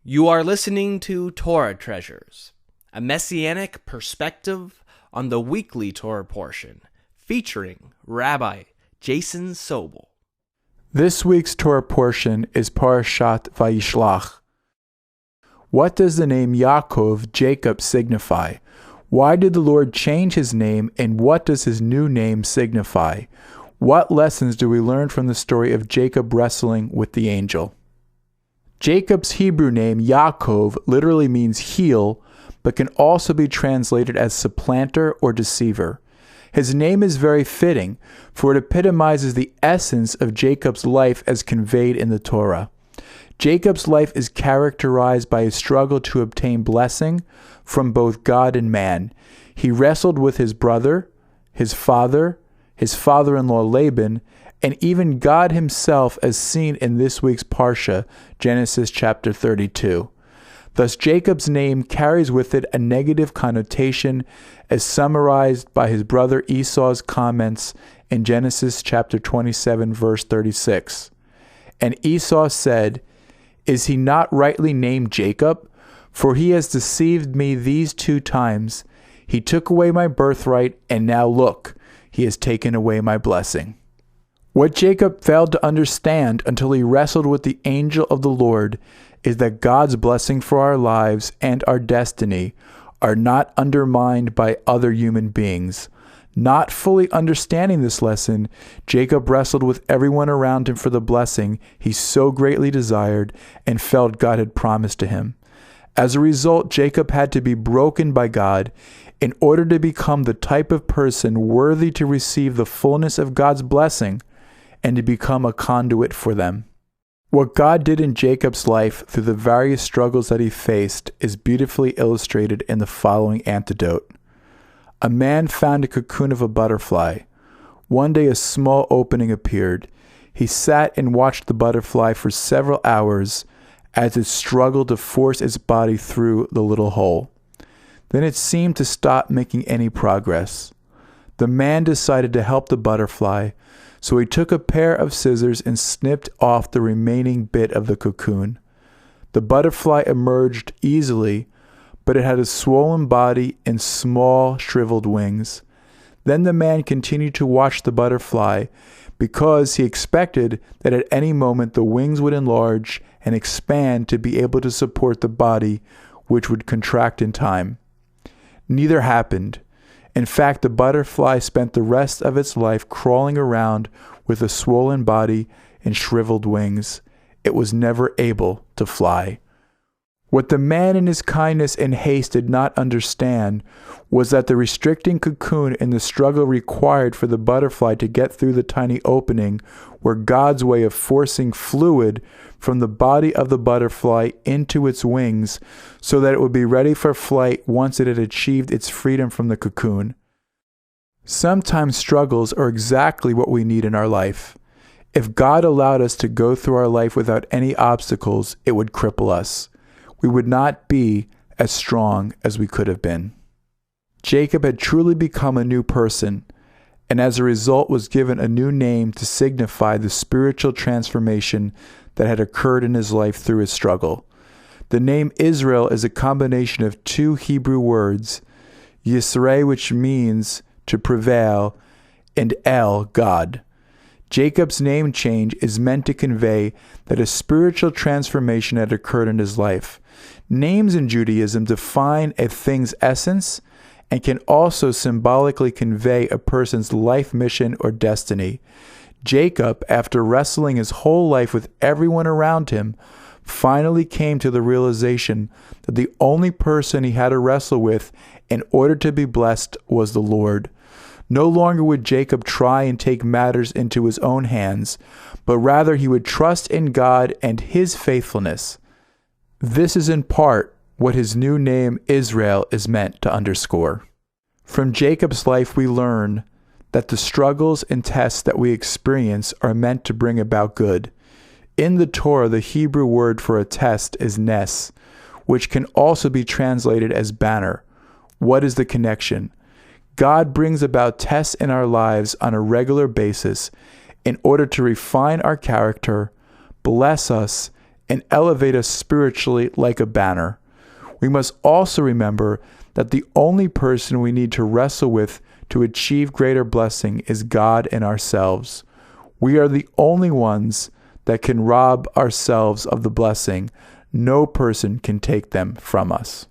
You are listening to Torah Treasures, a messianic perspective on the weekly Torah portion, featuring Rabbi Jason Sobel. This week's Torah portion is Parasha Vayyishlach. What does the name Yaakov, Jacob, signify? Why did the Lord change his name, and what does his new name signify? What lessons do we learn from the story of Jacob wrestling with the angel? Jacob's Hebrew name, Yaakov, literally means heel, but can also be translated as supplanter or deceiver. His name is very fitting, for it epitomizes the essence of Jacob's life as conveyed in the Torah. Jacob's life is characterized by a struggle to obtain blessing from both God and man. He wrestled with his brother, his father-in-law Laban, and even God himself, as seen in this week's Parsha, Genesis chapter 32. Thus, Jacob's name carries with it a negative connotation, as summarized by his brother Esau's comments in Genesis chapter 27, verse 36. And Esau said, "Is he not rightly named Jacob? For he has deceived me these 2 times. He took away my birthright, and now look, he has taken away my blessing." What Jacob failed to understand until he wrestled with the angel of the Lord is that God's blessing for our lives and our destiny are not undermined by other human beings. Not fully understanding this lesson, Jacob wrestled with everyone around him for the blessing he so greatly desired and felt God had promised to him. As a result, Jacob had to be broken by God in order to become the type of person worthy to receive the fullness of God's blessing and to become a conduit for them. What God did in Jacob's life through the various struggles that he faced is beautifully illustrated in the following anecdote. A man found a cocoon of a butterfly. One day a small opening appeared. He sat and watched the butterfly for several hours as it struggled to force its body through the little hole. Then it seemed to stop making any progress. The man decided to help the butterfly, so he took a pair of scissors and snipped off the remaining bit of the cocoon. The butterfly emerged easily, but it had a swollen body and small, shriveled wings. Then the man continued to watch the butterfly because he expected that at any moment the wings would enlarge and expand to be able to support the body, which would contract in time. Neither happened. In fact, the butterfly spent the rest of its life crawling around with a swollen body and shriveled wings. It was never able to fly. What the man in his kindness and haste did not understand was that the restricting cocoon and the struggle required for the butterfly to get through the tiny opening were God's way of forcing fluid from the body of the butterfly into its wings so that it would be ready for flight once it had achieved its freedom from the cocoon. Sometimes struggles are exactly what we need in our life. If God allowed us to go through our life without any obstacles, it would cripple us. We would not be as strong as we could have been. Jacob had truly become a new person, and as a result was given a new name to signify the spiritual transformation that had occurred in his life through his struggle. The name Israel is a combination of 2 Hebrew words, Yisrael, which means to prevail, and El, God. Jacob's name change is meant to convey that a spiritual transformation had occurred in his life. Names in Judaism define a thing's essence and can also symbolically convey a person's life mission or destiny. Jacob, after wrestling his whole life with everyone around him, finally came to the realization that the only person he had to wrestle with in order to be blessed was the Lord. No longer would Jacob try and take matters into his own hands, but rather he would trust in God and his faithfulness. This is in part what his new name Israel is meant to underscore. From Jacob's life we learn that the struggles and tests that we experience are meant to bring about good. In the Torah, the Hebrew word for a test is nes, which can also be translated as banner. What is the connection? God brings about tests in our lives on a regular basis in order to refine our character, bless us, and elevate us spiritually like a banner. We must also remember that the only person we need to wrestle with to achieve greater blessing is God and ourselves. We are the only ones that can rob ourselves of the blessing. No person can take them from us.